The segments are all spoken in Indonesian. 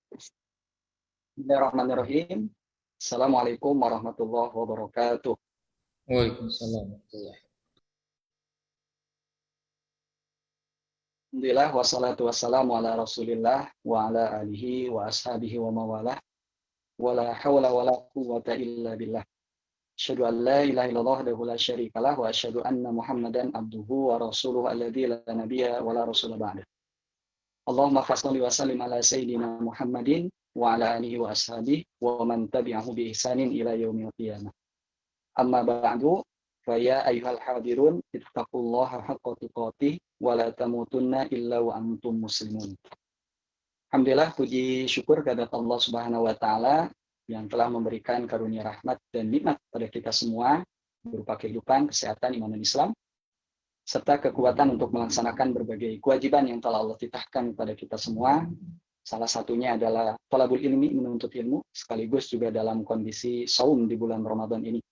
Bismillahirrahmanirrahim. Assalamualaikum warahmatullahi wabarakatuh. Waalaikumsalam. Alhamdulillah wassalatu wassalamu ala Rasulillah wa ala alihi wa ashabihi wa mawalah. Wala hawla wala quwwata illa billah. Asyhadu an la ilaha illallah wahdahu la syarikalah wa asyhadu anna Muhammadan abduhu wa rasuluhu alladzi la nabiyya wa la rasula ba'da. Allahumma fasholli wa sallim ala sayyidina Muhammadin wa ala alihi wa ashabihi wa man tabi'ahu bi ihsanin ila yaumil qiyamah. Amma ba'du, fa ya ayyuhal hadirun ittaqullaha haqqa tuqatih wa la tamutunna illa wa antum muslimun. Alhamdulillah, puji syukur kehadirat Allah Subhanahu wa taala yang telah memberikan karunia rahmat dan nikmat pada kita semua berupa kehidupan, kesehatan, iman dan Islam serta kekuatan untuk melaksanakan berbagai kewajiban yang telah Allah titahkan kepada kita semua. Salah satunya adalah thalabul ilmi, menuntut ilmu, sekaligus juga dalam kondisi shaum di bulan Ramadan ini.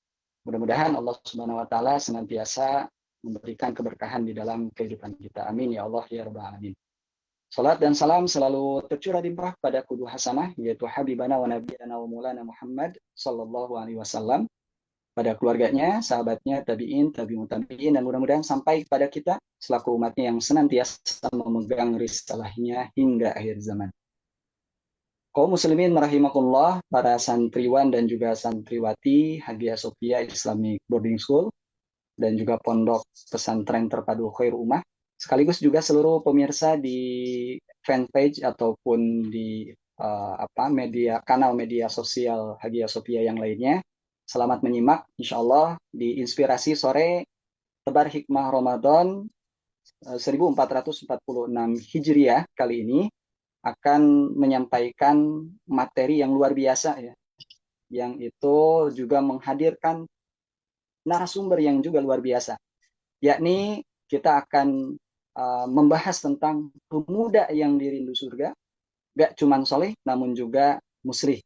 Mudah-mudahan Allah Subhanahu wa taala senantiasa memberikan keberkahan di dalam kehidupan kita. Amin ya Allah ya rabbal alamin. Salat dan salam selalu tercurah limpah pada qudwah hasanah, yaitu habibana wa nabiyana wa maulana Muhammad sallallahu alaihi wasallam, pada keluarganya, sahabatnya, tabi'in, tabi'ut tabi'in, dan mudah-mudahan sampai kepada kita selaku umatnya yang senantiasa memegang risalahnya hingga akhir zaman. Kaum muslimin rahimakumullah, para santriwan dan juga santriwati Hagia Sophia Islamic Boarding School dan juga pondok pesantren terpadu Khair Ummah, sekaligus juga seluruh pemirsa di fanpage ataupun di kanal media sosial Hagia Sophia yang lainnya. Selamat menyimak, insya Allah di Inspirasi Sore Tebar Hikmah Ramadan 1446 Hijriah kali ini akan menyampaikan materi yang luar biasa ya, yang itu juga menghadirkan narasumber yang juga luar biasa, yakni kita akan membahas tentang pemuda yang dirindu surga, gak cuman soleh namun juga muslih.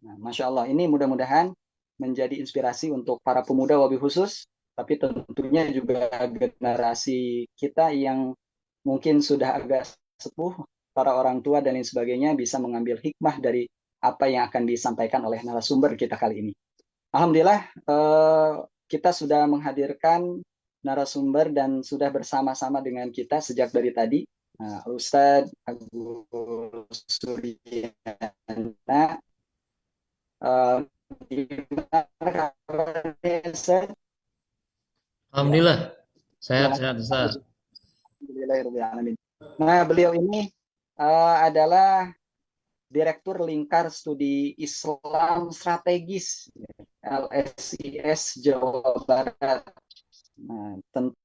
Nah, Masya Allah, ini mudah-mudahan menjadi inspirasi untuk para pemuda wabil khusus, tapi tentunya juga generasi kita yang mungkin sudah agak sepuh, para orang tua dan lain sebagainya, bisa mengambil hikmah dari apa yang akan disampaikan oleh narasumber kita kali ini. Alhamdulillah, kita sudah menghadirkan narasumber dan sudah bersama-sama dengan kita sejak dari tadi. Nah, Ustadz Agus Suryana, gimana kabarnya, Ustaz? Ya, Alhamdulillah, ya. sehat-sehat Ustaz. Alhamdulillahirrahmanirrahim. Nah, beliau ini adalah Direktur Lingkar Studi Islam Strategis LSIS Jawa Barat. Nah, tentu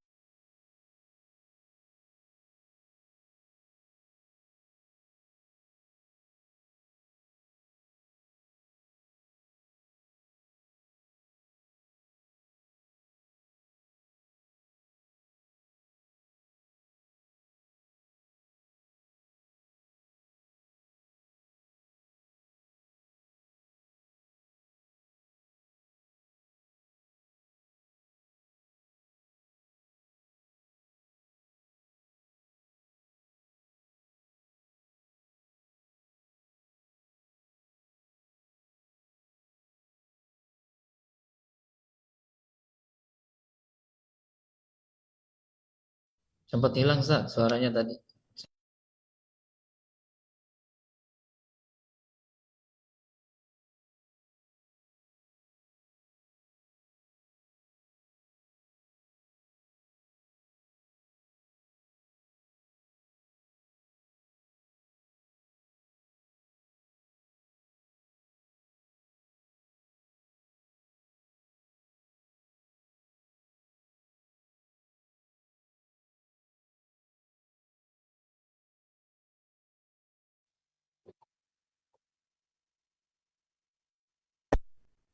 Sempat hilang Ustaz suaranya tadi.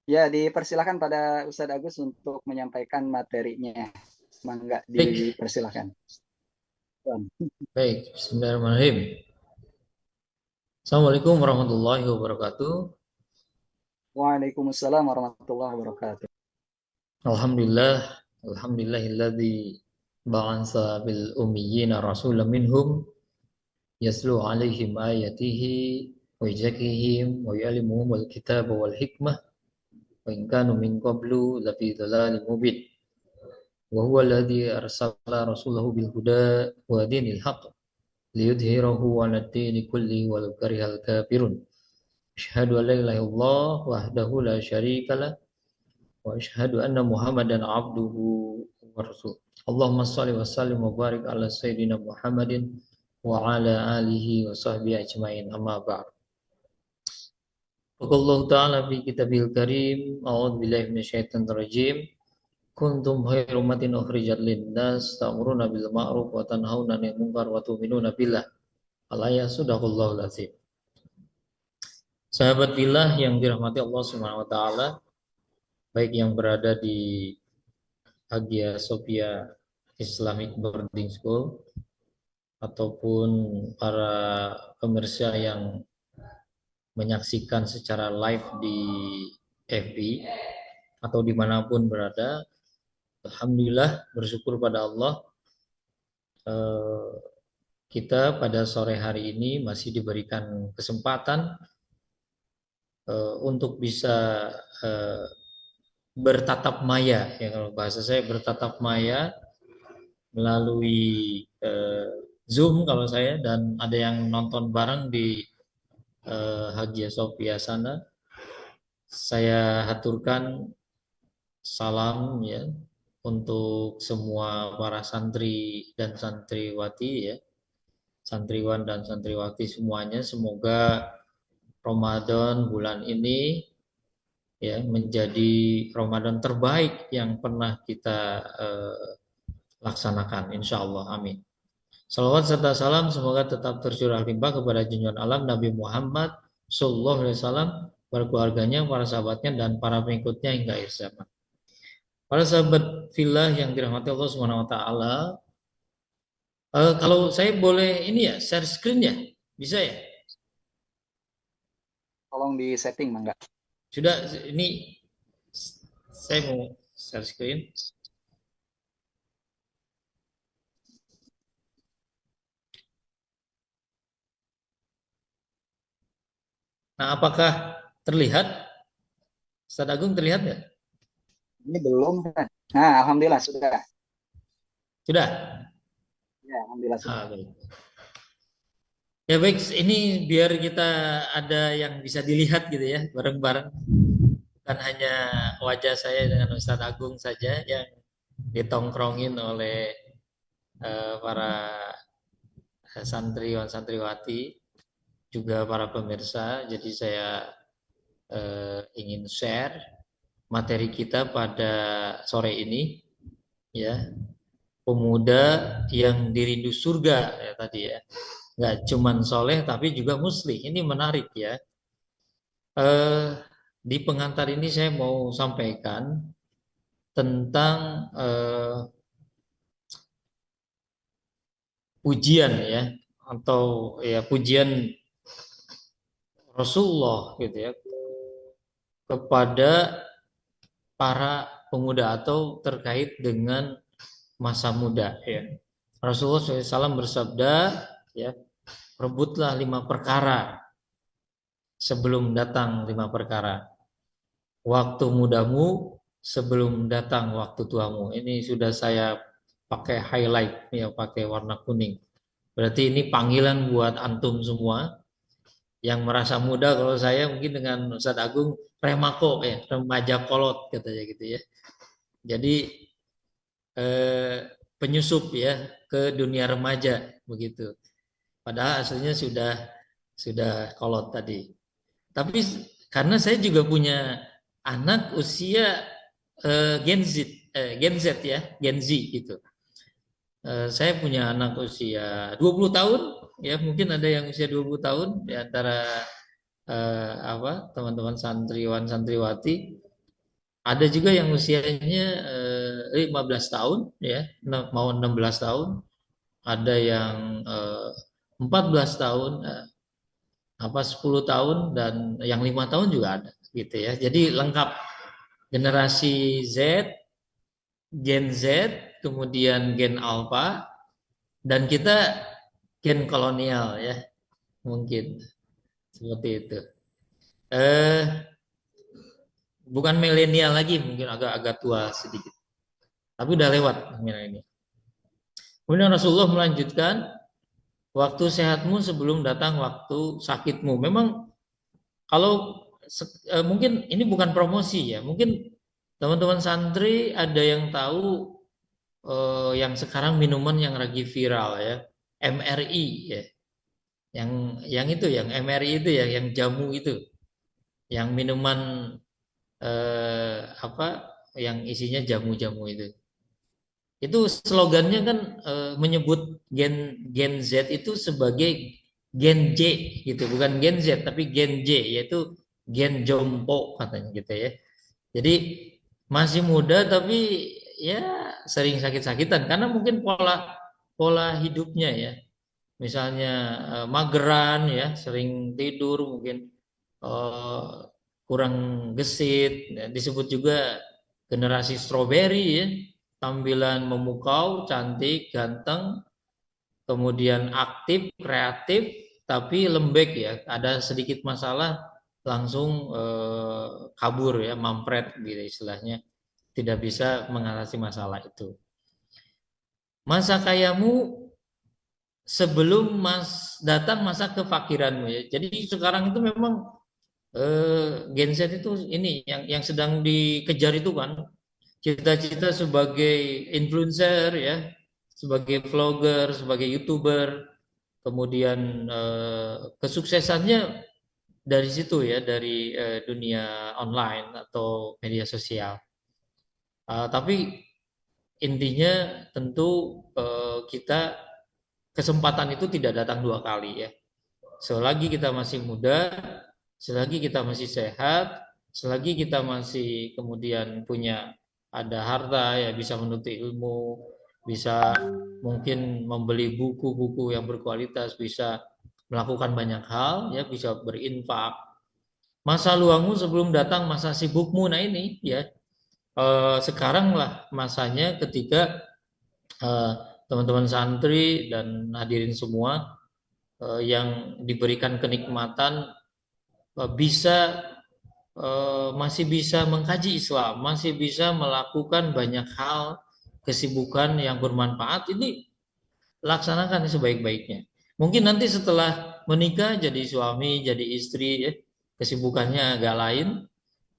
ya dipersilakan pada Ustadz Agus untuk menyampaikan materinya. Mangga Baik, dipersilakan. baik. Bismillahirrahmanirrahim. Assalamualaikum warahmatullahi wabarakatuh. Waalaikumsalam warahmatullahi wabarakatuh. Alhamdulillah, alhamdulillahilladzi ba'ansa bil ummiyina rasulam minhum yaslu alaihim ayatihi ويزكيهم ويعلمهم الكتاب والحكمة وإن كانوا من قبل لفي ضلال مبين وهو الذي أرسل رسوله بالهدى ودين الحق ليظهره على الدين كله ولو كره الكافرون أشهد أن لا إله إلا الله وحده لا شريك له وأشهد أن محمدا عبده ورسوله اللهم صل وسلم وبارك على سيدنا محمد وعلى آله وصحبه أجمعين أما بعد Allah Ta'ala fi kitabil karim a'udzu billahi minasyaitonir rajim kuntum khairu ummatin ukhrijat lin-nas ta'muruna bil ma'ruf wa tanhauna 'anil munkar wa tu'minuna billah al-ayat sadaqallahul azim. Sahabat billah yang dirahmati Allah Subhanahu wa taala, baik yang berada di Hagia Sophia Islamic Boarding School ataupun para pemirsa yang menyaksikan secara live di FB atau dimanapun berada, alhamdulillah bersyukur pada Allah kita pada sore hari ini masih diberikan kesempatan untuk bisa bertatap maya, ya kalau bahasa saya bertatap maya melalui Zoom kalau saya, dan ada yang nonton bareng di Hagia Sophia sana. Saya haturkan salam ya untuk semua para santri dan santriwati ya, santriwan dan santriwati semuanya. Semoga Ramadan bulan ini ya menjadi Ramadan terbaik yang pernah kita laksanakan, insya Allah, amin. Salawat serta salam semoga tetap tercurah limpah kepada junjungan alam Nabi Muhammad Sallallahu Alaihi Wasallam, para keluarganya, para sahabatnya, dan para pengikutnya hingga akhir zaman. Para sahabat fillah yang dirahmati Allah Subhanahu Wa Taala, kalau saya boleh ini ya share screen ya, bisa ya? Tolong di setting, Mangga. Sudah, ini saya mau share screen. Nah, apakah terlihat? Ustaz Agung terlihat nggak? Ini belum kan? Nah, alhamdulillah sudah. Sudah? Ya, alhamdulillah sudah. Baik. Ya baik, ini biar kita ada yang bisa dilihat gitu ya, bareng-bareng. Bukan hanya wajah saya dengan Ustaz Agung saja yang ditongkrongin oleh para santriwan santriwati, juga para pemirsa. Jadi saya ingin share materi kita pada sore ini ya, pemuda yang dirindu surga ya tadi ya, nggak cuman soleh tapi juga muslih. Ini menarik ya. Di pengantar ini saya mau sampaikan tentang pujian ya, atau ya pujian Rasulullah gitu ya kepada para pemuda atau terkait dengan masa muda ya. Rasulullah SAW bersabda ya, rebutlah 5 perkara sebelum datang 5 perkara. Waktu mudamu sebelum datang waktu tuamu. Ini sudah saya pakai highlight ya, pakai warna kuning. Berarti ini panggilan buat antum semua yang merasa muda. Kalau saya mungkin dengan Ustaz Agung remako ya, remaja kolot katanya gitu ya. Jadi penyusup ya ke dunia remaja begitu. Padahal aslinya sudah kolot tadi. Tapi karena saya juga punya anak usia Gen Z ya, Gen Z gitu. Saya punya anak usia 20 tahun ya, mungkin ada yang usia 20 tahun di antara teman-teman santriwan santriwati. Ada juga yang usianya 15 tahun ya, mau 16 tahun. Ada yang 14 tahun, 10 tahun, dan yang 5 tahun juga ada gitu ya. Jadi lengkap, generasi Z, Gen Z, kemudian Gen Alpha, dan kita Gen kolonial ya mungkin. seperti itu. Bukan milenial lagi, mungkin agak-agak tua sedikit, tapi udah lewat ini. Kemudian Rasulullah melanjutkan, waktu sehatmu sebelum datang waktu sakitmu. Memang kalau mungkin ini bukan promosi ya, mungkin teman-teman santri ada yang tahu yang sekarang minuman yang lagi viral ya, MRI ya, yang itu, yang MRI itu ya, yang jamu itu, yang minuman apa, yang isinya jamu-jamu itu. Itu slogannya kan menyebut gen Z itu sebagai gen J gitu, bukan gen Z tapi gen J, yaitu gen jompo katanya gitu ya. Jadi masih muda tapi ya sering sakit-sakitan karena mungkin pola pola hidupnya ya. Misalnya mageran ya, sering tidur, mungkin eh, kurang gesit, ya, disebut juga generasi stroberi ya, tampilan memukau, cantik, ganteng, kemudian aktif, kreatif, tapi lembek ya, ada sedikit masalah langsung kabur ya, mampret gitu istilahnya, tidak bisa mengatasi masalah itu. Masa kayamu sebelum datang masa kefakiranmu ya. Jadi sekarang itu memang Gen Z itu ini yang sedang dikejar itu kan, cita-cita sebagai influencer ya, sebagai vlogger, sebagai YouTuber, kemudian kesuksesannya dari situ ya, dari dunia online atau media sosial. Tapi intinya tentu kita, kesempatan itu tidak datang dua kali ya. Selagi kita masih muda, selagi kita masih sehat, selagi kita masih kemudian punya ada harta ya, bisa menuntut ilmu, bisa mungkin membeli buku-buku yang berkualitas, bisa melakukan banyak hal ya, bisa berinfak. Masa luangmu sebelum datang masa sibukmu, nah ini ya, sekarang lah masanya ketika eh, teman-teman santri dan hadirin semua yang diberikan kenikmatan bisa masih bisa mengkaji Islam, masih bisa melakukan banyak hal, kesibukan yang bermanfaat, ini laksanakan sebaik-baiknya. Mungkin nanti setelah menikah jadi suami, jadi istri ya, kesibukannya agak lain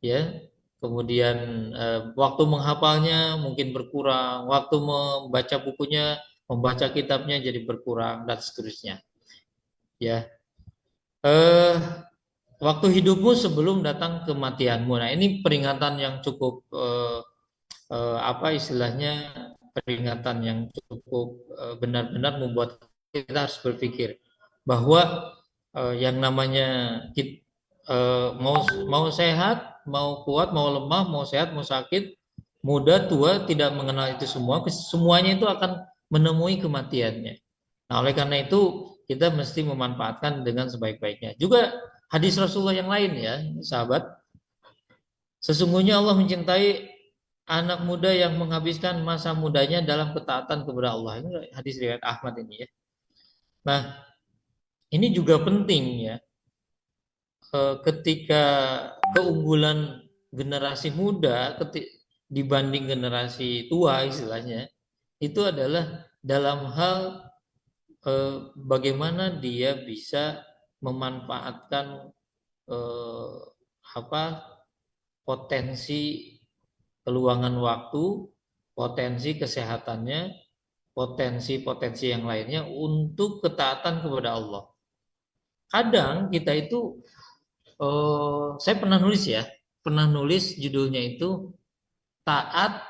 ya. Kemudian waktu menghafalnya mungkin berkurang, waktu membaca bukunya, membaca kitabnya jadi berkurang dan seterusnya. Ya. Eh Waktu hidupmu sebelum datang kematianmu. Nah, ini peringatan yang cukup apa istilahnya, peringatan yang cukup benar-benar membuat kita harus berpikir bahwa yang namanya mau mau sehat, mau kuat, mau lemah, mau sehat, mau sakit, muda, tua, tidak mengenal itu semua, semuanya itu akan menemui kematiannya. Nah, oleh karena itu kita mesti memanfaatkan dengan sebaik-baiknya. Juga hadis Rasulullah yang lain ya, sahabat. Sesungguhnya Allah mencintai anak muda yang menghabiskan masa mudanya dalam ketaatan kepada Allah. Ini hadis riwayat Ahmad ini ya. Nah, ini juga penting ya. Ketika keunggulan generasi muda dibanding generasi tua istilahnya, itu adalah dalam hal bagaimana dia bisa memanfaatkan eh, apa potensi keluangan waktu, potensi kesehatannya, potensi-potensi yang lainnya untuk ketaatan kepada Allah. Kadang kita itu, saya pernah nulis ya, pernah nulis judulnya itu taat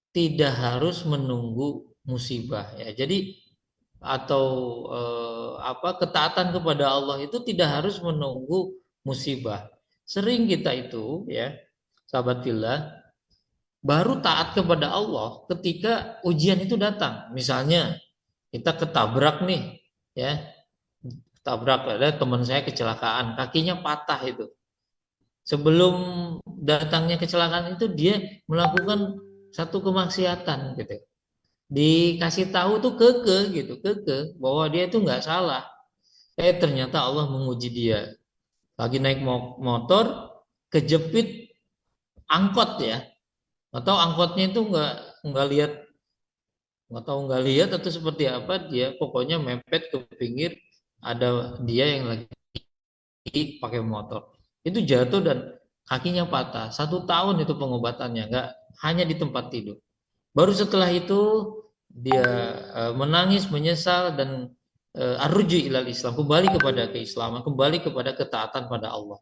tidak harus menunggu musibah ya. Jadi atau ketaatan kepada Allah itu tidak harus menunggu musibah. Sering kita itu ya, sahabat fillah, baru taat kepada Allah ketika ujian itu datang. Misalnya kita ketabrak nih ya, tabrak, ada teman saya kecelakaan, kakinya patah itu. Sebelum datangnya kecelakaan itu dia melakukan satu kemaksiatan gitu. Dikasih tahu tuh keke gitu, keke bahwa dia itu nggak salah. Ternyata Allah menguji dia. Lagi naik motor, kejepit angkot ya. Atau angkotnya itu nggak lihat, nggak lihat atau seperti apa, dia pokoknya mepet ke pinggir, ada dia yang lagi pakai motor. Itu jatuh dan kakinya patah. 1 tahun itu pengobatannya, nggak hanya di tempat tidur. Baru setelah itu dia menangis, menyesal dan arruju ilal Islam, kembali kepada keislaman, kembali kepada ketaatan pada Allah.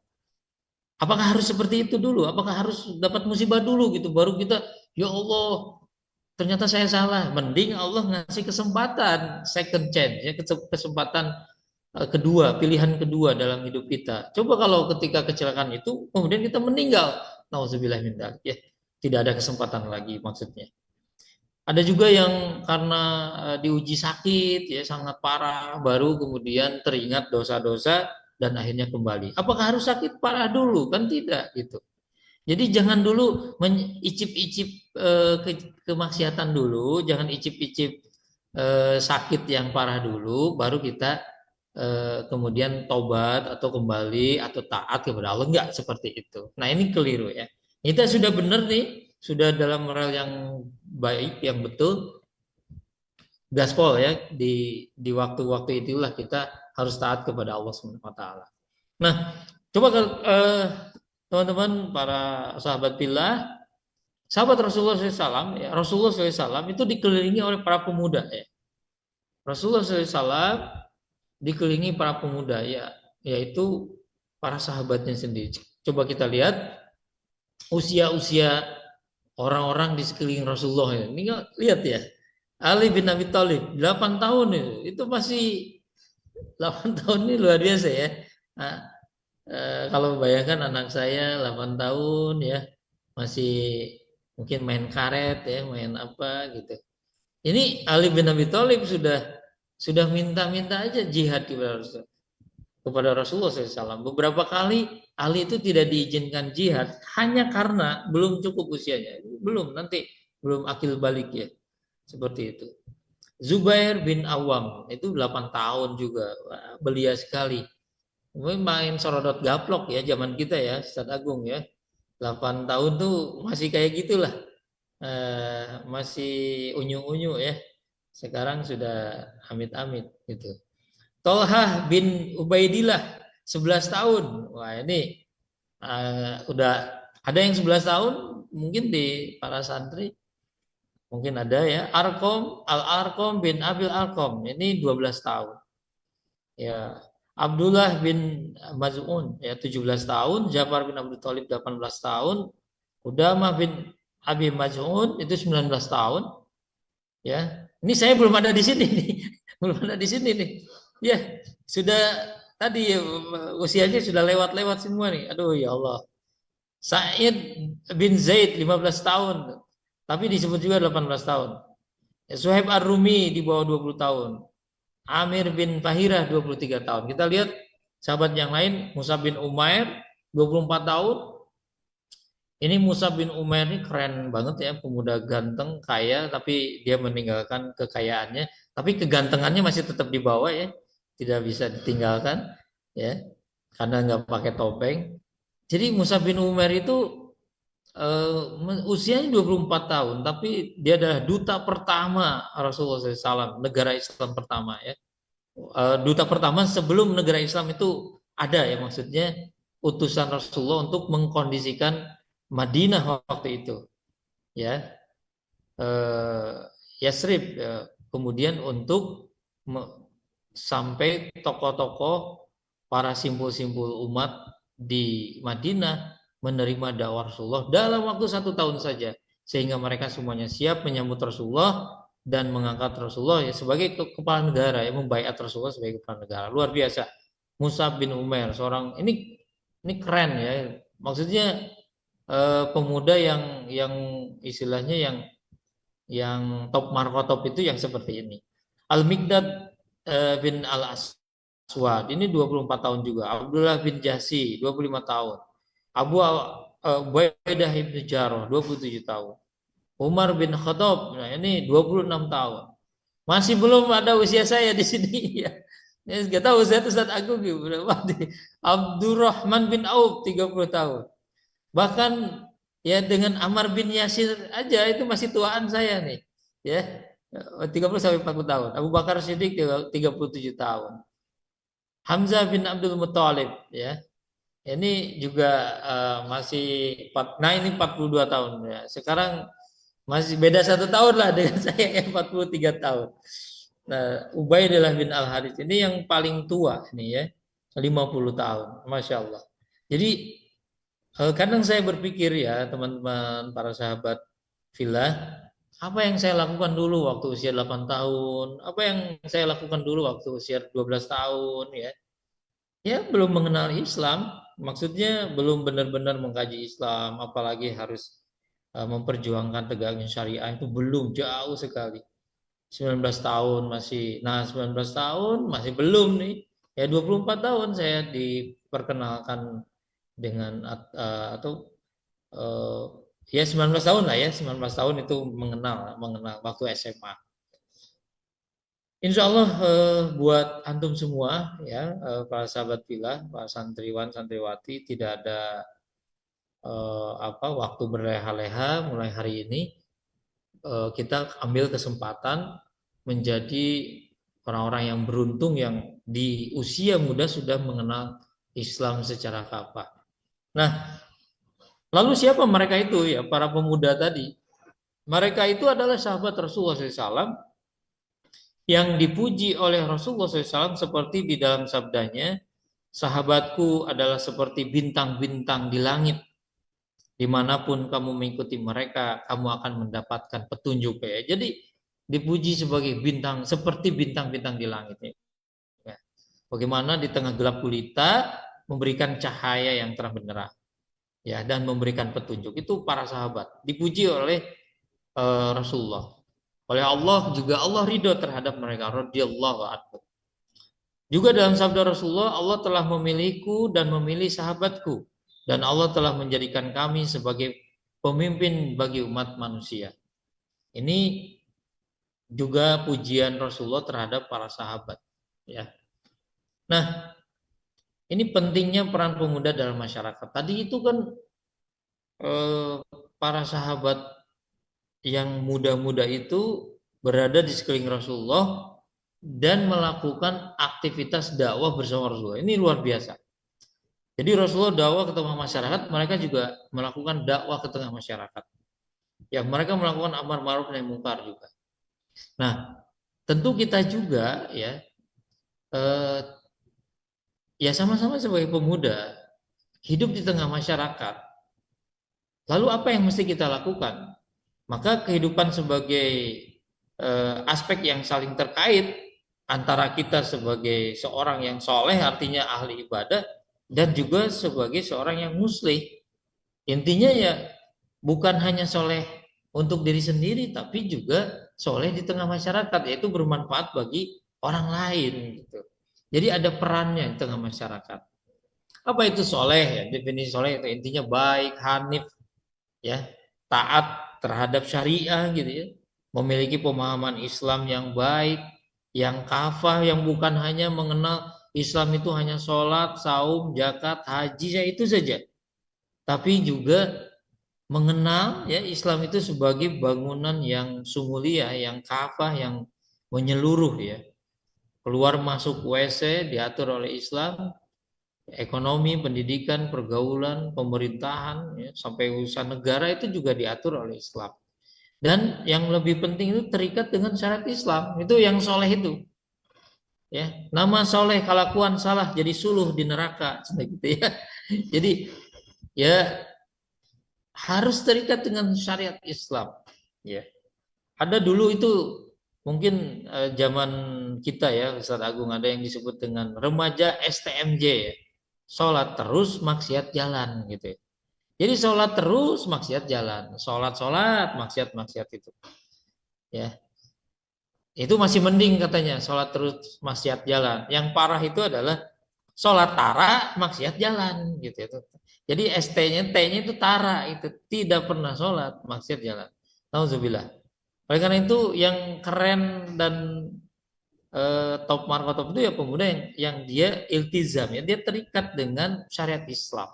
Apakah harus seperti itu dulu? Apakah harus dapat musibah dulu gitu baru kita, ya Allah, ternyata saya salah. Mending Allah ngasih kesempatan second chance ya, kesempatan kedua, pilihan kedua dalam hidup kita. Coba kalau ketika kecelakaan itu kemudian kita meninggal, nauzubillah min dzalik ya. Tidak ada kesempatan lagi maksudnya. Ada juga yang karena diuji sakit ya sangat parah, baru kemudian teringat dosa-dosa dan akhirnya kembali. Apakah harus sakit parah dulu? Kan tidak gitu. Jadi jangan dulu mencicip-icip kemaksiatan dulu, jangan icip-icip sakit yang parah dulu, baru kita kemudian tobat atau kembali atau taat kepada Allah. Enggak seperti itu. Nah ini keliru ya. Kita sudah benar nih, sudah dalam moral yang baik, yang betul, gaspol ya, di waktu-waktu itulah kita harus taat kepada Allah Subhanahu wa taala. Nah, coba teman-teman para sahabat billah, sahabat Rasulullah SAW, ya, Rasulullah SAW itu dikelilingi oleh para pemuda ya. Rasulullah SAW dikelilingi para pemuda ya, yaitu para sahabatnya sendiri. Coba kita lihat usia-usia orang-orang di sekeliling Rasulullah ini. Lihat ya, Ali bin Abi Thalib 8 tahun itu masih 8 tahun ini luar biasa ya. Nah, kalau bayangkan anak saya 8 tahun ya masih mungkin main karet ya, main apa gitu. Ini Ali bin Abi Thalib sudah minta-minta aja jihad kepada Rasulullah SAW. Beberapa kali Ali itu tidak diizinkan jihad hanya karena belum cukup usianya, belum akil balik ya, seperti itu. Zubair bin Awam itu 8 tahun juga. Wah, belia sekali. Main sorodot gaplok ya zaman kita ya, Ustaz Agung ya. 8 tahun tuh masih kayak gitulah. Masih unyu-unyu ya. Sekarang sudah amit-amit gitu. Tolhah bin Ubaidillah 11 tahun. Wah, ini udah ada yang 11 tahun mungkin di para santri. Mungkin ada ya. Al-Arqam bin Abil Arqam ini 12 tahun. Ya, Abdullah bin Maz'un ya 17 tahun, Ja'far bin Abdul Thalib 18 tahun, Udamah bin Abi Maz'un itu 19 tahun. Ya. Ini saya belum ada di sini nih. Belum ada di sini nih. Ya, sudah tadi ya, usianya sudah lewat-lewat semua nih. Aduh ya Allah. Sa'id bin Zaid 15 tahun. Tapi disebut juga 18 tahun. Suhaib Ar-Rumi di bawah 20 tahun. Amir bin Fahirah 23 tahun. Kita lihat sahabat yang lain, Mus'ab bin Umair 24 tahun. Ini Mus'ab bin Umair ini keren banget ya, pemuda ganteng, kaya, tapi dia meninggalkan kekayaannya, tapi kegantengannya masih tetap di bawah ya, tidak bisa ditinggalkan ya, karena nggak pakai topeng. Jadi Mus'ab bin Umair itu usianya 24 tahun, tapi dia adalah duta pertama Rasulullah SAW, negara Islam pertama ya. Duta pertama sebelum negara Islam itu ada ya, maksudnya utusan Rasulullah untuk mengkondisikan Madinah waktu itu ya, Yasrib ya. Kemudian untuk sampai tokoh-tokoh para simpul-simpul umat di Madinah menerima dakwah Rasulullah dalam waktu 1 tahun saja, sehingga mereka semuanya siap menyambut Rasulullah dan mengangkat Rasulullah ya sebagai kepala negara, ya membaiat Rasulullah sebagai kepala negara. Luar biasa. Mus'ab bin Umair seorang ini keren ya, maksudnya pemuda yang istilahnya yang top markotop itu yang seperti ini. Al-Miqdad bin Al-Aswad ini 24 tahun juga. Abdullah bin Jasi 25 tahun. Abu Ubaidah bin Jarrah 27 tahun. Umar bin Khattab, nah ini 26 tahun. Masih belum ada usia saya di sini ya. Ya, nggak tahu Ustaz Agung berapa? Abdurrahman bin Auf 30 tahun. Bahkan ya dengan Ammar bin Yasir aja itu masih tuaan saya nih. Ya. 30 sampai 40 tahun. Abu Bakar Siddiq 37 tahun. Hamzah bin Abdul Muthalib ya. Ini juga masih nah ini 42 tahun ya. Sekarang masih beda 1 tahun lah dengan saya yang 43 tahun. Nah, Ubaidillah bin Al Harits ini yang paling tua nih ya, 50 tahun, masya Allah. Jadi kadang saya berpikir ya teman-teman para sahabat villa, apa yang saya lakukan dulu waktu usia 8 tahun, apa yang saya lakukan dulu waktu usia 12 tahun ya. Ya belum mengenal Islam, maksudnya belum benar-benar mengkaji Islam, apalagi harus memperjuangkan tegaknya syariah itu belum jauh sekali. 19 tahun masih, nah 19 tahun masih belum nih. Ya 24 tahun saya diperkenalkan dengan atau uh, ya 19 tahun lah ya, 19 tahun itu mengenal waktu SMA. Insya Allah buat antum semua ya para sahabat villa, para santriwan santriwati tidak ada waktu berleha-leha mulai hari ini kita ambil kesempatan menjadi orang-orang yang beruntung yang di usia muda sudah mengenal Islam secara kafah. Nah, lalu siapa mereka itu ya para pemuda tadi? Mereka itu adalah sahabat Rasulullah SAW yang dipuji oleh Rasulullah SAW seperti di dalam sabdanya, sahabatku adalah seperti bintang-bintang di langit. Dimanapun kamu mengikuti mereka, kamu akan mendapatkan petunjuk ya. Jadi dipuji sebagai bintang, seperti bintang-bintang di langit. Ya. Bagaimana di tengah gelap gulita memberikan cahaya yang terang benderang, ya, dan memberikan petunjuk. Itu para sahabat dipuji oleh Rasulullah. Oleh Allah juga Allah ridho terhadap mereka. Radhiyallahu anhu. Juga dalam sabda Rasulullah, Allah telah memilihku dan memilih sahabatku. Dan Allah telah menjadikan kami sebagai pemimpin bagi umat manusia. Ini juga pujian Rasulullah terhadap para sahabat. Ya. Nah, ini pentingnya peran pemuda dalam masyarakat. Tadi itu kan para sahabat yang muda-muda itu berada di sekeliling Rasulullah dan melakukan aktivitas dakwah bersama Rasulullah. Ini luar biasa. Jadi Rasulullah dakwah ke tengah masyarakat, mereka juga melakukan dakwah ke tengah masyarakat. Ya, mereka melakukan amar ma'ruf nahi munkar juga. Nah, tentu kita juga ya ya sama-sama sebagai pemuda hidup di tengah masyarakat. Lalu apa yang mesti kita lakukan? Maka kehidupan sebagai aspek yang saling terkait antara kita sebagai seorang yang soleh artinya ahli ibadah dan juga sebagai seorang yang muslih. Intinya ya bukan hanya soleh untuk diri sendiri tapi juga soleh di tengah masyarakat, yaitu bermanfaat bagi orang lain gitu. Jadi ada perannya di tengah masyarakat. Apa itu soleh ya? Definisi soleh itu intinya baik, hanif, ya, taat terhadap syariah gitu ya, memiliki pemahaman Islam yang baik, yang kafah, yang bukan hanya mengenal Islam itu hanya sholat, saum, zakat, haji, ya itu saja, tapi juga mengenal ya Islam itu sebagai bangunan yang sumulia, yang kafah, yang menyeluruh ya, keluar masuk WC diatur oleh Islam, ekonomi, pendidikan, pergaulan, pemerintahan, ya, sampai urusan negara itu juga diatur oleh Islam. Dan yang lebih penting itu terikat dengan syariat Islam. Itu yang soleh itu. Ya, nama soleh kelakuan salah jadi suluh di neraka, gitu ya. Jadi ya harus terikat dengan syariat Islam. Ya, ada dulu itu mungkin zaman kita ya Ustaz Agung ada yang disebut dengan remaja STMJ ya. Sholat terus maksiat jalan gitu ya. Jadi sholat terus maksiat jalan, sholat maksiat itu, ya. Itu masih mending katanya sholat terus maksiat jalan. Yang parah itu adalah sholat tara maksiat jalan gitu ya. Jadi ST-nya T-nya itu tara itu tidak pernah sholat maksiat jalan. Nauzubillah. Oleh karena itu yang keren dan top markotop itu ya pemuda yang dia iltizam, ya dia terikat dengan syariat Islam.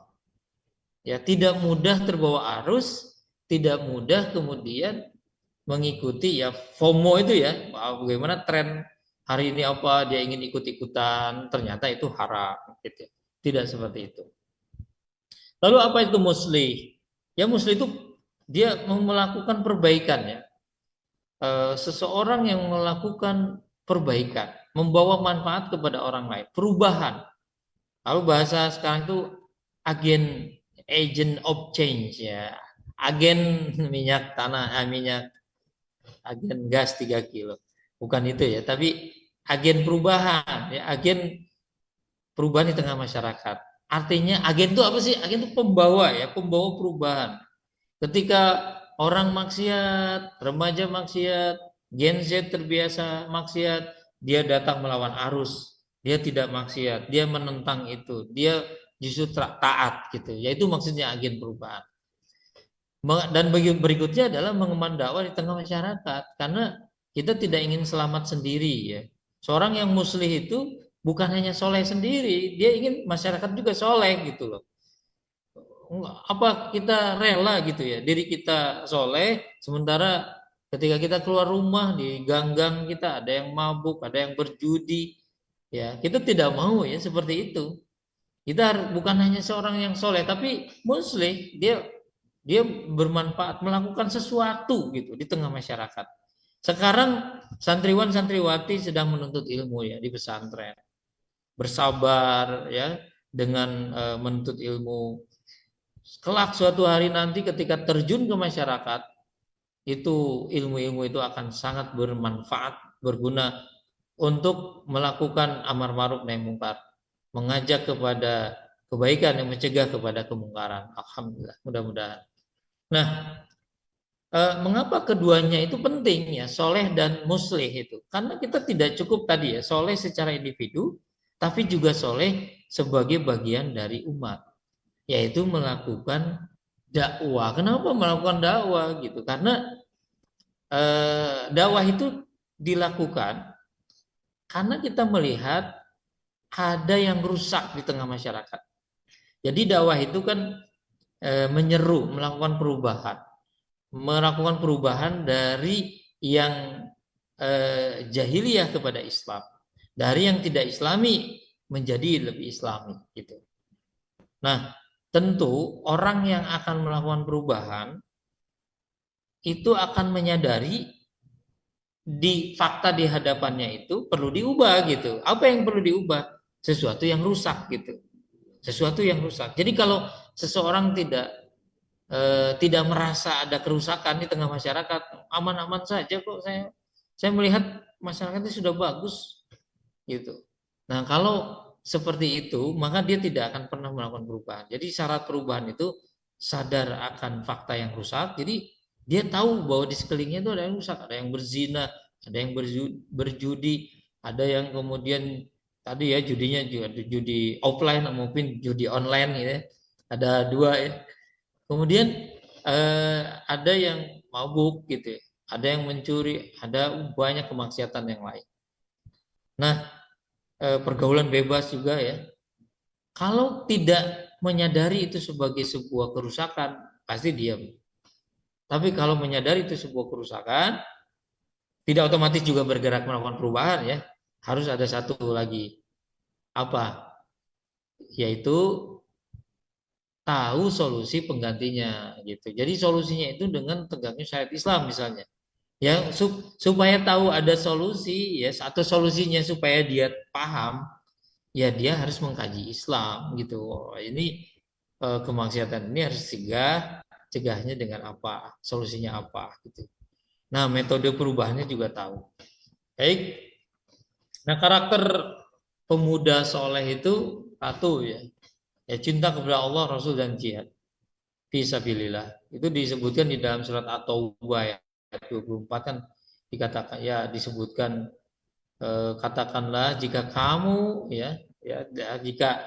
Ya, tidak mudah terbawa arus, tidak mudah kemudian mengikuti ya FOMO itu ya, bagaimana tren hari ini apa dia ingin ikut-ikutan, ternyata itu haram gitu. Tidak seperti itu. Lalu apa itu muslih? Ya muslih itu dia melakukan perbaikan ya. Seseorang yang melakukan perbaikan, membawa manfaat kepada orang lain, perubahan. Lalu bahasa sekarang itu agen, agent of change ya. Agen minyak tanah, minyak, agen gas 3 kilo. Bukan itu ya, tapi agen perubahan ya, agen perubahan di tengah masyarakat. Artinya agen itu apa sih? Agen itu pembawa ya, pembawa perubahan. Ketika orang maksiat, remaja maksiat, Gen Z terbiasa maksiat, dia datang melawan arus. Dia tidak maksiat, dia menentang itu, dia justru taat gitu. Yaitu maksudnya agen perubahan. Dan berikutnya adalah mengemban dakwah di tengah masyarakat, karena kita tidak ingin selamat sendiri ya. Seorang yang muslih itu bukan hanya soleh sendiri, dia ingin masyarakat juga soleh gitu loh. Apa kita rela gitu ya, diri kita soleh, sementara ketika kita keluar rumah di gang-gang kita ada yang mabuk, ada yang berjudi, ya kita tidak mau ya seperti itu. Kita bukan hanya seorang yang soleh, tapi muslih, dia bermanfaat, melakukan sesuatu gitu di tengah masyarakat. Sekarang santriwan santriwati sedang menuntut ilmu ya di pesantren, bersabar ya dengan menuntut ilmu. Kelak suatu hari nanti ketika terjun ke masyarakat, itu ilmu-ilmu itu akan sangat bermanfaat, berguna untuk melakukan amar ma'ruf nahi mungkar, mengajak kepada kebaikan yang mencegah kepada kemungkaran. Alhamdulillah, mudah-mudahan. Nah, mengapa keduanya itu penting ya, soleh dan muslih itu? Karena kita tidak cukup tadi ya, soleh secara individu, tapi juga soleh sebagai bagian dari umat, yaitu melakukan dakwah. Kenapa melakukan dakwah gitu? Karena dakwah itu dilakukan karena kita melihat ada yang rusak di tengah masyarakat. Jadi dakwah itu kan menyeru, melakukan perubahan dari yang jahiliyah kepada Islam, dari yang tidak Islami menjadi lebih Islami gitu. Nah, tentu orang yang akan melakukan perubahan itu akan menyadari di fakta di hadapannya itu perlu diubah gitu. Apa yang perlu diubah? Sesuatu yang rusak gitu. Sesuatu yang rusak. Jadi kalau seseorang tidak merasa ada kerusakan di tengah masyarakat, aman-aman saja kok, saya melihat masyarakatnya sudah bagus gitu. Nah, kalau seperti itu, maka dia tidak akan pernah melakukan perubahan. Jadi syarat perubahan itu sadar akan fakta yang rusak. Jadi dia tahu bahwa di sekelilingnya itu ada yang rusak, ada yang berzina, ada yang berjudi, ada yang kemudian tadi ya judinya juga judi offline maupun judi online gitu ya. Ada dua ya. Kemudian ada yang mabuk gitu ya. Ada yang mencuri, ada banyak kemaksiatan yang lain. Nah, pergaulan bebas juga ya. Kalau tidak menyadari itu sebagai sebuah kerusakan, pasti diam. Tapi kalau menyadari itu sebuah kerusakan, tidak otomatis juga bergerak melakukan perubahan ya. Harus ada satu lagi. Apa? Yaitu tahu solusi penggantinya gitu. Jadi solusinya itu dengan tegaknya syariat Islam misalnya. Ya supaya tahu ada solusi ya, satu solusinya supaya dia paham, ya dia harus mengkaji Islam gitu. Oh, ini kemaksiatan ini harus cegahnya dengan apa, solusinya apa gitu. Nah, metode perubahannya juga tahu. Baik. Nah, karakter pemuda soleh itu satu ya, ya cinta kepada Allah, Rasul dan jihad fisabilillah. Itu disebutkan di dalam surat At-Taubah ya 24 kan, dikatakan ya, disebutkan katakanlah jika kamu ya jika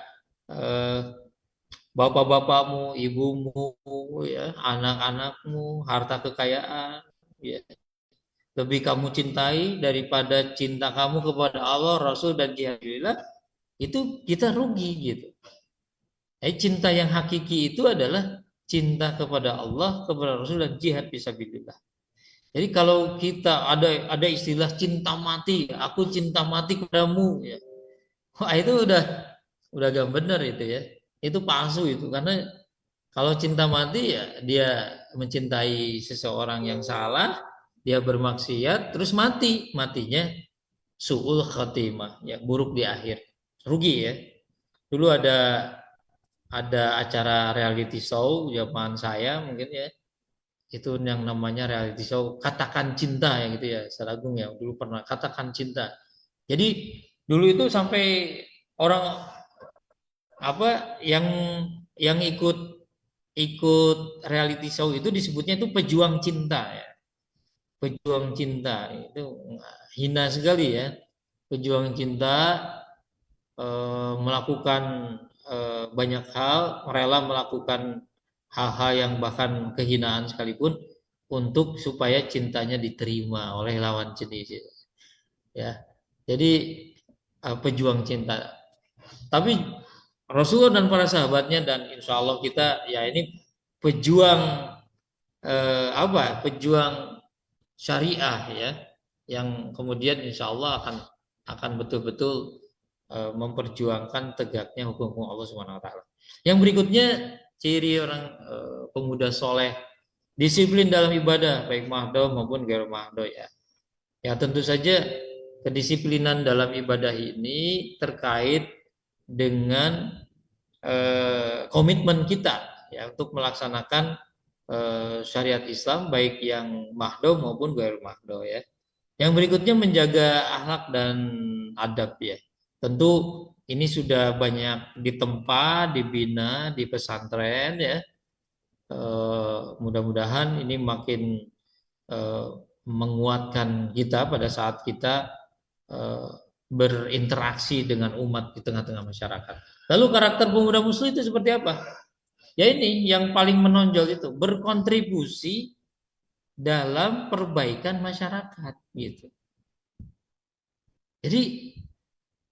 bapak-bapakmu, ibumu, ya, anak-anakmu, harta kekayaan, ya, lebih kamu cintai daripada cinta kamu kepada Allah, Rasul dan jihad fisabilillah, itu kita rugi gitu. Cinta yang hakiki itu adalah cinta kepada Allah, kepada Rasul dan jihad fisabilillah. Jadi kalau kita ada istilah cinta mati, aku cinta mati kepadamu, ya. Wah itu udah gak benar itu ya. Itu palsu itu karena kalau cinta mati ya dia mencintai seseorang yang salah, dia bermaksiat, terus matinya su'ul khatimah, ya buruk di akhir, rugi ya. Dulu ada acara reality show zaman saya mungkin ya, itu yang namanya reality show Katakan Cinta ya gitu ya, Ustaz Agung ya dulu pernah Katakan Cinta. Jadi dulu itu sampai orang apa yang ikut reality show itu disebutnya itu pejuang cinta ya. Pejuang cinta itu hina sekali ya. Pejuang cinta melakukan banyak hal, rela melakukan hal-hal yang bahkan kehinaan sekalipun untuk supaya cintanya diterima oleh lawan jenis ya. Jadi pejuang cinta. Tapi Rasulullah dan para sahabatnya dan insya Allah kita ya ini pejuang pejuang syariah ya, yang kemudian insya Allah akan betul-betul memperjuangkan tegaknya hukum-hukum Allah Subhanahu Wa Taala. Yang berikutnya ciri orang pemuda soleh, disiplin dalam ibadah baik mahdoh maupun ghair mahdoh ya. Ya tentu saja kedisiplinan dalam ibadah ini terkait dengan komitmen kita ya untuk melaksanakan syariat Islam baik yang mahdoh maupun ghair mahdoh ya. Yang berikutnya menjaga akhlak dan adab ya. Tentu ini sudah banyak ditempa, dibina di pesantren ya. Mudah-mudahan ini makin menguatkan kita pada saat kita berinteraksi dengan umat di tengah-tengah masyarakat. Lalu karakter pemuda muslim itu seperti apa? Ya ini yang paling menonjol itu berkontribusi dalam perbaikan masyarakat gitu. Jadi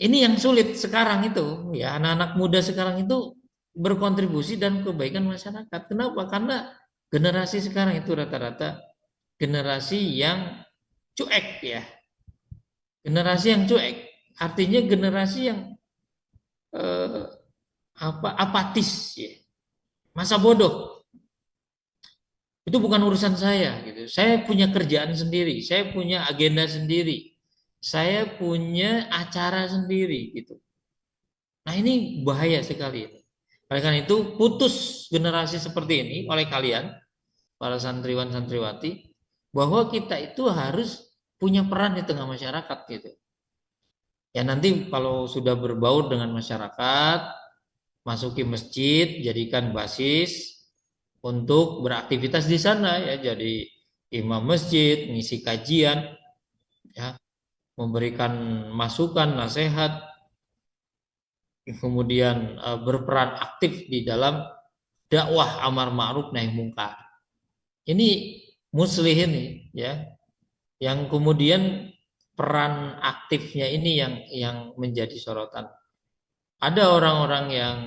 ini yang sulit sekarang itu ya, anak-anak muda sekarang itu berkontribusi dan kebaikan masyarakat. Kenapa? Karena generasi sekarang itu rata-rata generasi yang cuek ya. Generasi yang cuek artinya generasi yang apatis ya. Masa bodoh. Itu bukan urusan saya gitu. Saya punya kerjaan sendiri, saya punya agenda sendiri. Saya punya acara sendiri gitu. Nah, ini bahaya sekali. Oleh karena itu, putus generasi seperti ini oleh kalian para santriwan santriwati bahwa kita itu harus punya peran di tengah masyarakat gitu. Ya nanti kalau sudah berbaur dengan masyarakat, masuki masjid, jadikan basis untuk beraktivitas di sana ya, jadi imam masjid, ngisi kajian ya, memberikan masukan, nasihat, kemudian berperan aktif di dalam dakwah amar ma'ruf nahi mungkar. Ini muslih ini ya, yang kemudian peran aktifnya ini yang menjadi sorotan. Ada orang-orang yang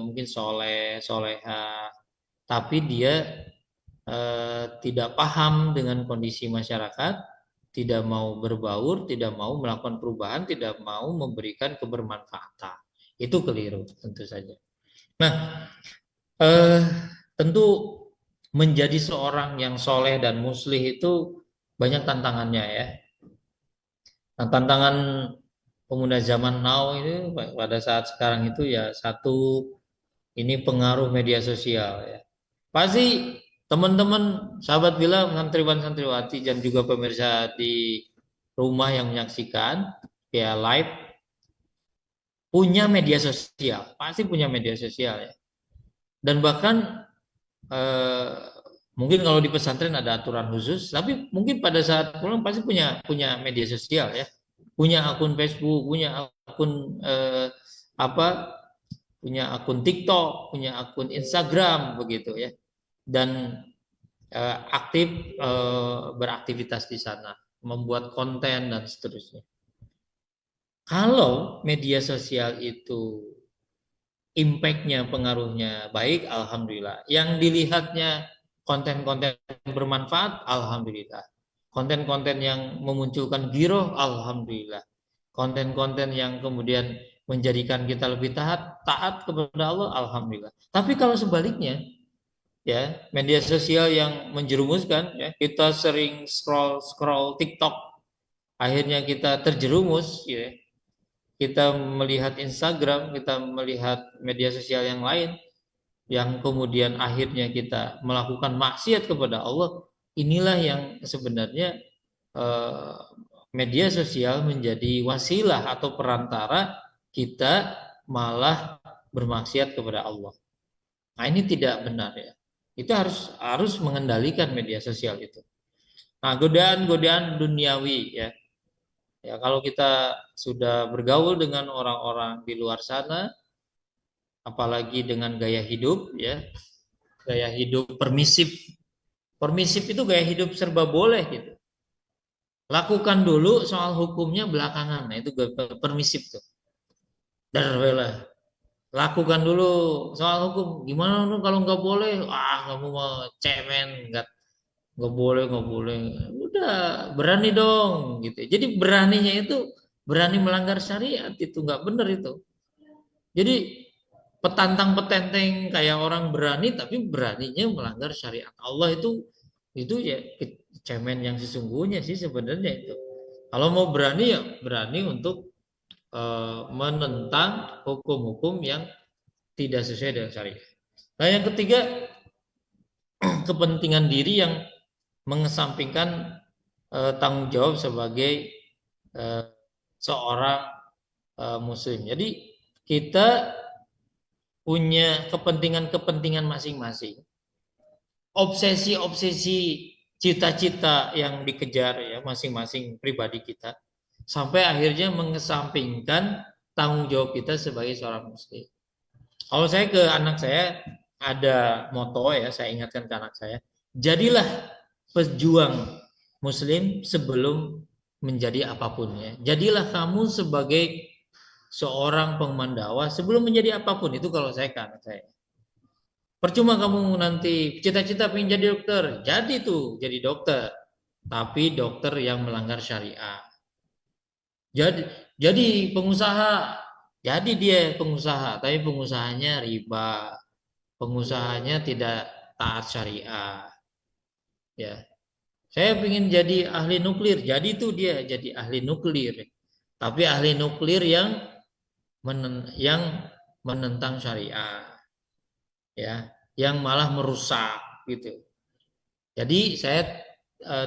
mungkin soleh, soleha, tapi dia tidak paham dengan kondisi masyarakat, tidak mau berbaur, tidak mau melakukan perubahan, tidak mau memberikan kebermanfaatan. Itu keliru tentu saja. Nah, tentu menjadi seorang yang soleh dan muslih itu banyak tantangannya ya. Nah, tantangan pemuda zaman now itu pada saat sekarang itu ya satu, ini pengaruh media sosial ya. Pasti teman-teman sahabat bilang santriwan santriwati dan juga pemirsa di rumah yang menyaksikan ya live punya media sosial, pasti punya media sosial ya. Dan bahkan mungkin kalau di pesantren ada aturan khusus, tapi mungkin pada saat pulang pasti punya media sosial ya, punya akun Facebook, punya akun punya akun TikTok, punya akun Instagram begitu ya, dan aktif beraktivitas di sana. membuat konten dan seterusnya. Kalau media sosial itu impact-nya, pengaruhnya baik, alhamdulillah. Yang dilihatnya konten-konten bermanfaat, alhamdulillah. Konten-konten yang memunculkan giroh, alhamdulillah. Konten-konten yang kemudian menjadikan kita lebih taat kepada Allah, alhamdulillah. Tapi kalau sebaliknya, ya, media sosial yang menjerumuskan, ya, kita sering scroll TikTok, akhirnya kita terjerumus, ya, kita melihat Instagram, kita melihat media sosial yang lain, yang kemudian akhirnya kita melakukan maksiat kepada Allah. Inilah yang sebenarnya eh, media sosial menjadi wasilah atau perantara kita malah bermaksiat kepada Allah. Nah, ini tidak benar, ya. Itu harus mengendalikan media sosial itu. Nah, godaan-godaan duniawi, ya. Ya, kalau kita sudah bergaul dengan orang-orang di luar sana, apalagi dengan gaya hidup, ya, gaya hidup permisif. Permisif itu gaya hidup serba boleh gitu. Lakukan dulu, soal hukumnya belakangan. Nah, itu permisif tuh. Darwela. Lakukan dulu soal hukum. Gimana lu kalau nggak boleh? Ah, kamu mau cemen, nggak boleh, nggak boleh. Udah, berani dong gitu. Jadi beraninya itu berani melanggar syariat, itu nggak benar itu. Jadi petantang petenteng kayak orang berani, tapi beraninya melanggar syariat Allah, itu ya cemen yang sesungguhnya sih sebenarnya itu. Kalau mau berani, ya berani untuk menentang hukum-hukum yang tidak sesuai dengan syariat. Nah, yang ketiga, kepentingan diri yang mengesampingkan tanggung jawab sebagai eh, seorang muslim. Jadi kita punya kepentingan-kepentingan masing-masing, obsesi-obsesi, cita-cita yang dikejar, ya, masing-masing pribadi kita, sampai akhirnya mengesampingkan tanggung jawab kita sebagai seorang muslim. Kalau saya ke anak saya ada moto, ya, saya ingatkan ke anak saya, jadilah pejuang muslim sebelum menjadi apapun, ya. Jadilah kamu sebagai seorang pengemban sebelum menjadi apapun, itu kalau saya ke anak saya. Percuma kamu nanti cita-cita pengen jadi dokter, jadi tuh jadi dokter, tapi dokter yang melanggar syariah. Jadi jadi pengusaha, jadi dia pengusaha, tapi pengusahanya riba, pengusahanya tidak taat syariah. Ya, saya ingin jadi ahli nuklir, jadi itu dia jadi ahli nuklir, tapi ahli nuklir yang menentang syariah, ya, yang malah merusak gitu. Jadi saya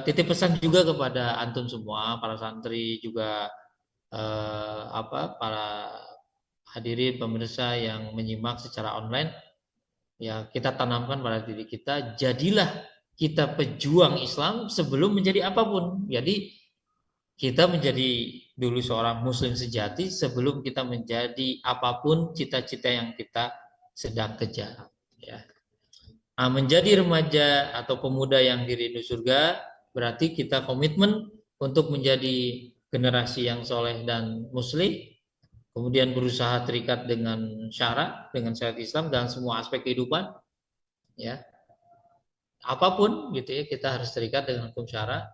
titip pesan juga kepada antum semua, para santri juga, para hadirin pemirsa yang menyimak secara online, ya, kita tanamkan pada diri kita, jadilah kita pejuang Islam sebelum menjadi apapun. Jadi kita menjadi dulu seorang muslim sejati sebelum kita menjadi apapun cita-cita yang kita sedang kejar, ya. Nah, menjadi remaja atau pemuda yang dirindu surga berarti kita komitmen untuk menjadi generasi yang soleh dan muslim, kemudian berusaha terikat dengan syariat Islam dalam semua aspek kehidupan, ya. Apapun gitu, ya, kita harus terikat dengan hukum syara.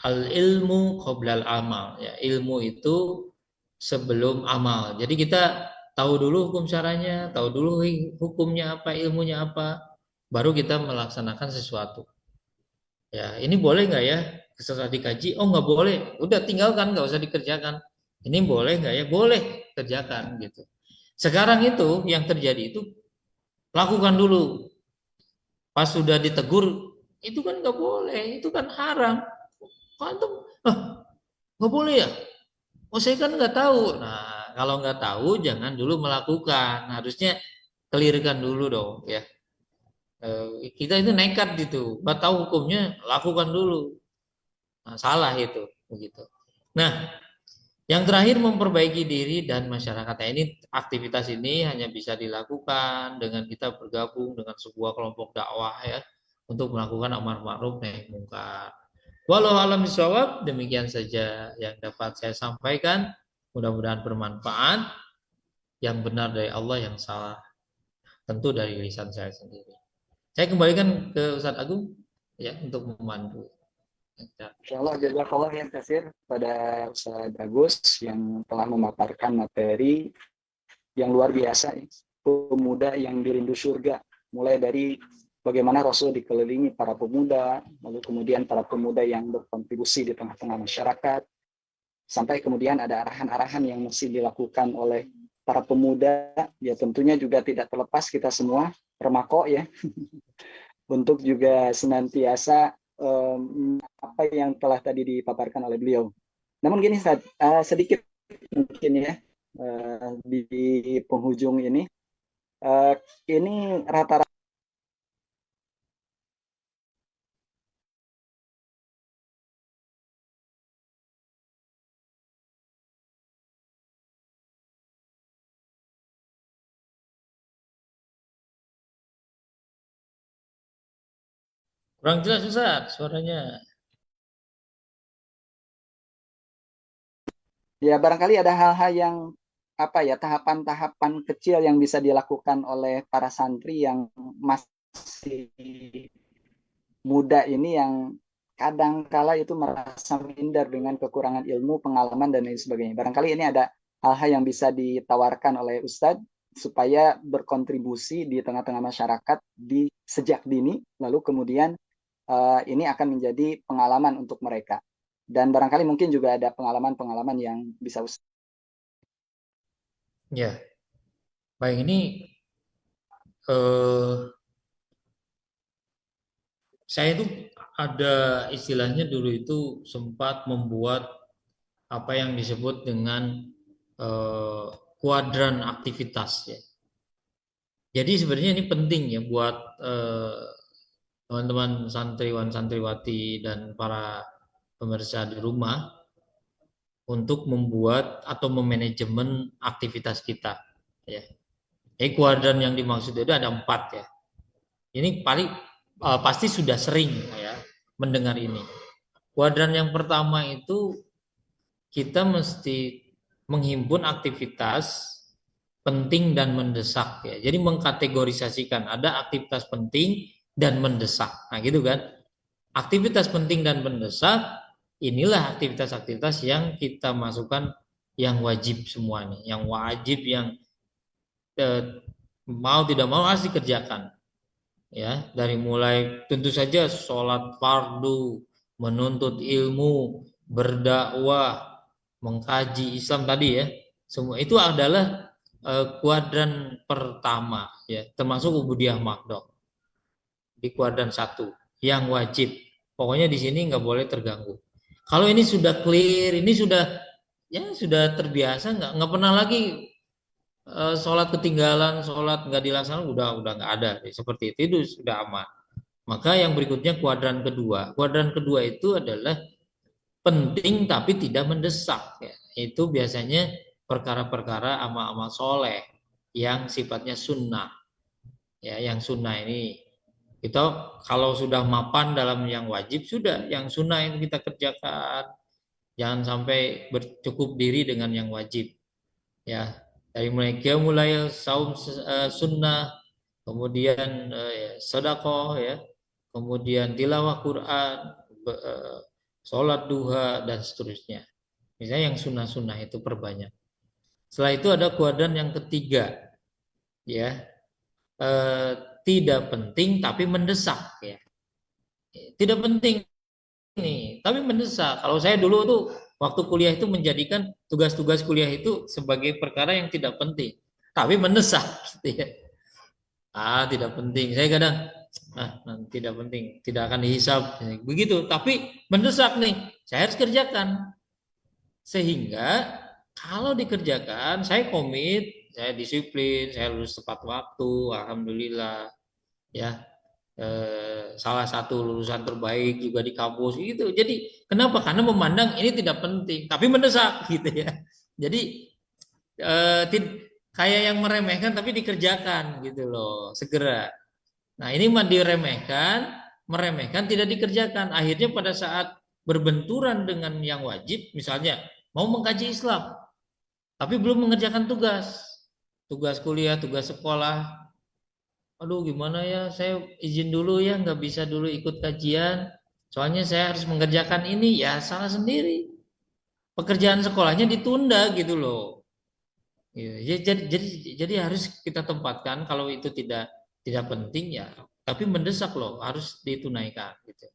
Al ilmu qoblal amal, ya, ilmu itu sebelum amal. Jadi kita tahu dulu hukum syaranya, tahu dulu hukumnya apa, ilmunya apa, baru kita melaksanakan sesuatu. Ya, ini boleh nggak ya setelah dikaji? Oh, nggak boleh, udah tinggalkan, nggak usah dikerjakan. Ini boleh nggak ya? Boleh, kerjakan gitu. Sekarang itu yang terjadi itu, lakukan dulu. Pas sudah ditegur, itu kan nggak boleh, itu kan haram. Antum, nggak boleh ya? Oh, saya kan nggak tahu. Nah, kalau nggak tahu jangan dulu melakukan. Harusnya clearkan dulu dong, ya. Kita itu nekat gitu, nggak tahu hukumnya, lakukan dulu. Nah, salah itu, begitu. Nah, yang terakhir, memperbaiki diri dan masyarakat. Nah, ini aktivitas ini hanya bisa dilakukan dengan kita bergabung dengan sebuah kelompok dakwah, ya. untuk melakukan amar ma'ruf nahi munkar. Walau alam bisawab, demikian saja yang dapat saya sampaikan. Mudah-mudahan bermanfaat. Yang benar dari Allah, yang salah tentu dari lisan saya sendiri. Saya kembalikan ke Ustadz Agung ya untuk memandu. Insyaallah jazakallah yang kasir pada Ustaz Agus yang telah memaparkan materi yang luar biasa, pemuda yang dirindu surga, mulai dari bagaimana Rasul dikelilingi para pemuda, lalu kemudian para pemuda yang berkontribusi di tengah-tengah masyarakat, sampai kemudian ada arahan-arahan yang mesti dilakukan oleh para pemuda, ya tentunya juga tidak terlepas kita semua permako ya, untuk juga senantiasa apa yang telah tadi dipaparkan oleh beliau. Namun gini, sedikit mungkin ya, di penghujung ini rata-rata Kurang jelas Ustaz suaranya. ya barangkali ada hal-hal yang apa ya, tahapan-tahapan kecil yang bisa dilakukan oleh para santri yang masih muda ini, yang kadang kala itu merasa minder dengan kekurangan ilmu, pengalaman dan lain sebagainya. Barangkali ini ada hal-hal yang bisa ditawarkan oleh Ustadz supaya berkontribusi di tengah-tengah masyarakat di sejak dini, lalu kemudian ini akan menjadi pengalaman untuk mereka. Dan barangkali mungkin juga ada pengalaman-pengalaman yang bisa Ya, baik ini eh, saya itu ada istilahnya dulu itu sempat membuat apa yang disebut dengan eh, kuadran aktivitas ya. Jadi sebenarnya ini penting ya buat teman-teman santriwan santriwati dan para pemirsa di rumah untuk membuat atau memanajemen aktivitas kita ya. Kuadran yang dimaksud itu ada 4 ya. Ini paling pasti sudah sering ya mendengar ini. Kuadran yang pertama itu kita mesti menghimpun aktivitas penting dan mendesak ya. Jadi mengkategorisasikan ada aktivitas penting dan mendesak. Nah, gitu kan? Aktivitas penting dan mendesak inilah aktivitas-aktivitas yang kita masukkan yang wajib semuanya, yang wajib yang mau tidak mau harus dikerjakan. Ya, dari mulai tentu saja sholat fardu, menuntut ilmu, berdakwah, mengkaji Islam tadi ya, semua itu adalah kuadran pertama ya, termasuk ubudiyah makdo di kuadran 1 yang wajib. Pokoknya di sini nggak boleh terganggu. Kalau ini sudah clear, ini sudah terbiasa, nggak pernah lagi sholat ketinggalan, sholat nggak dilaksanakan, udah nggak ada. Seperti itu sudah aman. Maka yang berikutnya kuadran kedua. Kuadran kedua itu adalah penting tapi tidak mendesak. Ya. Itu biasanya perkara-perkara amal-amal soleh yang sifatnya sunnah. Ya, yang sunnah ini kita kalau sudah mapan dalam yang wajib sudah, yang sunnah itu kita kerjakan. Jangan sampai bercukup diri dengan yang wajib. Ya, dari mulai saum sunnah, kemudian sedekah ya, kemudian tilawah Quran, sholat duha dan seterusnya. Misalnya yang sunnah-sunnah itu perbanyak. Setelah itu ada kuadran yang ketiga, ya tidak penting tapi mendesak ya. Tidak penting nih, tapi mendesak. Kalau saya dulu tuh waktu kuliah itu menjadikan tugas-tugas kuliah itu sebagai perkara yang tidak penting, tapi mendesak. Gitu ya. Tidak penting. Saya kadang tidak penting, tidak akan dihisap. Begitu, tapi mendesak nih, saya harus kerjakan. Sehingga kalau dikerjakan, saya komit, saya disiplin, saya lulus tepat waktu, alhamdulillah. Ya, salah satu lulusan terbaik juga di kampus gitu. Jadi kenapa? Karena memandang ini tidak penting, tapi mendesak gitu ya. Jadi kayak yang meremehkan tapi dikerjakan gitu loh, segera. Nah ini mah diremehkan, meremehkan, tidak dikerjakan. Akhirnya pada saat berbenturan dengan yang wajib, misalnya mau mengkaji Islam, tapi belum mengerjakan tugas kuliah, tugas sekolah. Aduh, gimana ya, saya izin dulu ya, nggak bisa dulu ikut kajian. Soalnya saya harus mengerjakan ini, ya salah sendiri. Pekerjaan sekolahnya ditunda gitu loh. Iya, jadi harus kita tempatkan kalau itu tidak penting ya, tapi mendesak loh, harus ditunaikan gitu.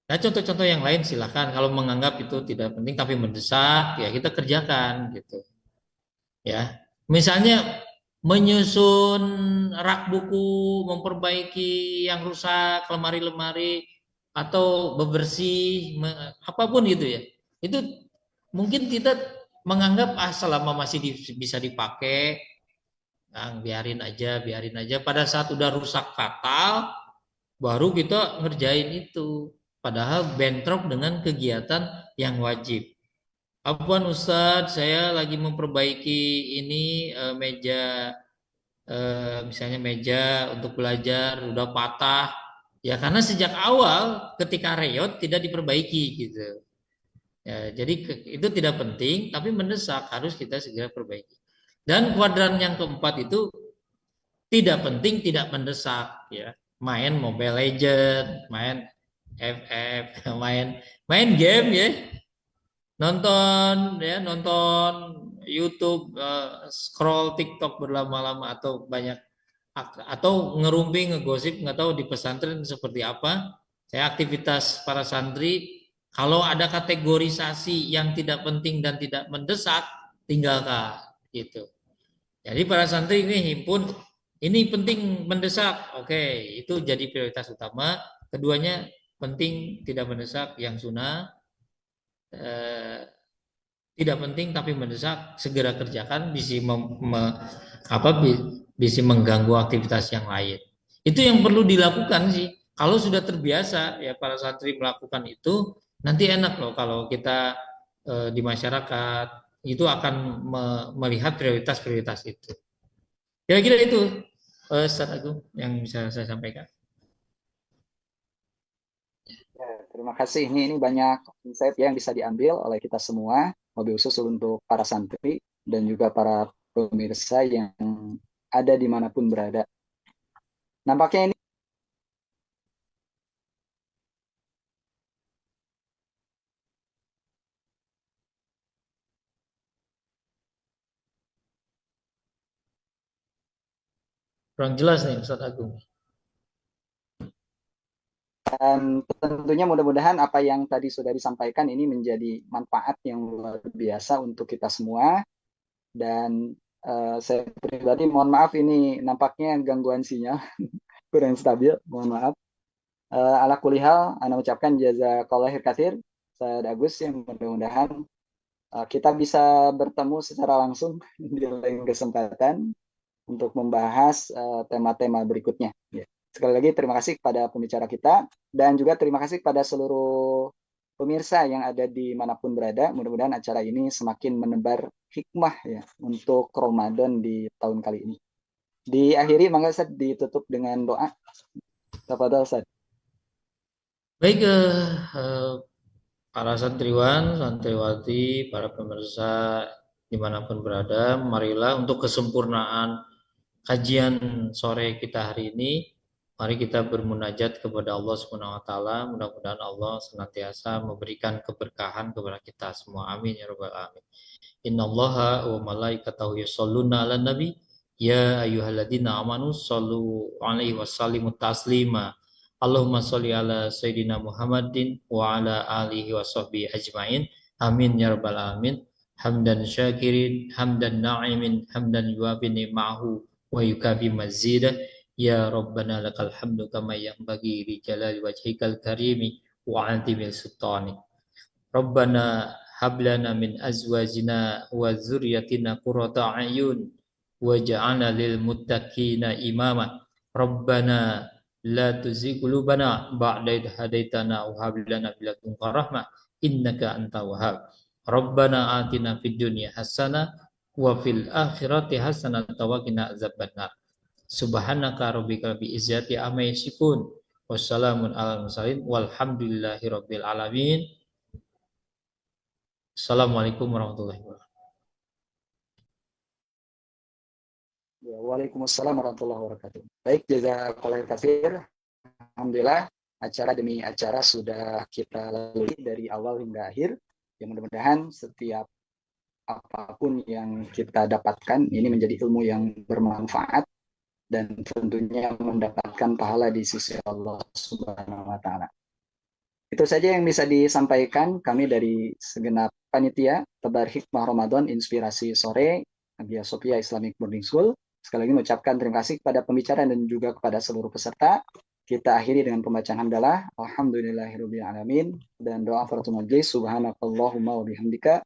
Nah, contoh-contoh yang lain silahkan kalau menganggap itu tidak penting tapi mendesak ya kita kerjakan gitu. Ya. Misalnya menyusun rak buku, memperbaiki yang rusak, lemari-lemari atau bebersih apapun gitu ya. Itu mungkin kita menganggap selama masih bisa dipakai, nah, biarin aja. Pada saat udah rusak fatal, baru kita ngerjain itu. Padahal bentrok dengan kegiatan yang wajib. Apaan Ustadz, saya lagi memperbaiki ini meja, misalnya meja untuk belajar udah patah. Ya karena sejak awal ketika reyot tidak diperbaiki gitu. Ya, jadi itu tidak penting, tapi mendesak harus kita segera perbaiki. Dan kuadran yang keempat itu tidak penting, tidak mendesak. Ya, main Mobile Legend, main FF, main game ya, nonton YouTube, scroll TikTok berlama-lama atau banyak atau ngerumpi ngegosip, nggak tahu di pesantren seperti apa. Saya aktivitas para santri, kalau ada kategorisasi yang tidak penting dan tidak mendesak, tinggalkan gitu. Jadi para santri ini himpun, ini penting mendesak, oke, itu jadi prioritas utama. Keduanya penting tidak mendesak, yang sunnah eh, tidak penting tapi mendesak, segera kerjakan, bisa mengganggu aktivitas yang lain. Itu yang perlu dilakukan sih. Kalau sudah terbiasa ya para santri melakukan itu, nanti enak loh kalau kita di masyarakat itu akan melihat prioritas-prioritas itu. Kira-kira itu Ustaz Agung yang bisa saya sampaikan. Ya, terima kasih. Ini banyak insight yang bisa diambil oleh kita semua, lebih khusus untuk para santri dan juga para pemirsa yang ada dimanapun berada. Nampaknya ini Kurang jelas nih Ustaz Agung. tentunya mudah-mudahan apa yang tadi sudah disampaikan ini menjadi manfaat yang luar biasa untuk kita semua. Dan saya pribadi mohon maaf ini nampaknya gangguan sinyal kurang stabil, mohon maaf. Ala kulihal, Anda ucapkan jazakallahu katsir, Ustaz Agus, yang mudah-mudahan kita bisa bertemu secara langsung di lain kesempatan untuk membahas tema-tema berikutnya. Ya. Sekali lagi terima kasih kepada pembicara kita dan juga terima kasih kepada seluruh pemirsa yang ada di manapun berada. Mudah-mudahan acara ini semakin menebar hikmah ya untuk Ramadan di tahun kali ini. Diakhiri, mangga Ustaz ditutup dengan doa. Tafadhol Ustaz. Baik, para santriwan, santriwati, para pemirsa dimanapun berada, marilah untuk kesempurnaan kajian sore kita hari ini, mari kita bermunajat kepada Allah Subhanahu wa taala. Mudah-mudahan Allah senantiasa memberikan keberkahan kepada kita semua. Amin ya rabbal alamin. Innallaha wa malaikatahu yusholluna 'alan nabi ya ayyuhalladzina amanu shallu 'alaihi wasallimu taslima. Allahumma sholli ala sayyidina Muhammadin wa ala alihi wa sahbihi ajmain. Amin ya rabbal alamin. Hamdan syakirin, hamdan na'imin, hamdan yuwafi ni'mahu wa yukafi mazidah. Ya Rabbana lakal hamdu kama yanbaghi li jalali wajhikal karimi wa 'azimi sultanik. Rabbana hablana min azwajina wa dzurriyyatina qurrata a'yun waj'alna lil muttaqina imama. Rabbana la tuzigh qulubana ba'da idh hadaitana wa hab lana min ladunka rahmah innaka antal wahhab. Rabbana atina fid dunya hasanah wa fil akhirati hasanah wa qina azabannar. Subhanaka rabbika rabbil izzati amma yasifun Wassalamun ala mursalin walhamdulillahirabbil alamin. Assalamualaikum warahmatullahi wabarakatuh. Ya, Waalaikumsalam warahmatullahi wabarakatuh. Baik, jazakallahu khair. Alhamdulillah, acara demi acara sudah kita lalui dari awal hingga akhir. Ya, mudah-mudahan setiap apapun yang kita dapatkan ini menjadi ilmu yang bermanfaat dan tentunya mendapatkan pahala di sisi Allah Subhanahu wa taala. Itu saja yang bisa disampaikan kami dari segenap panitia Tebar Hikmah Ramadan Inspirasi Sore Hagia Sophia Islamic Boarding School. Sekali lagi mengucapkan terima kasih kepada pembicara dan juga kepada seluruh peserta. Kita akhiri dengan pembacaan hamdalah. Alhamdulillahirabbil alamin dan doa fardhu majlis. Subhanakallahumma wa bihamdika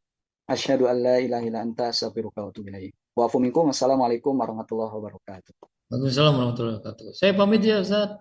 asyhadu an la ilaha illa anta astaghfiruka wa atubu ilaik. Wa afu minkum. Wassalamualaikum warahmatullahi wabarakatuh. Waalaikumsalam warahmatullahi wabarakatuh. Saya pamit ya Ustaz.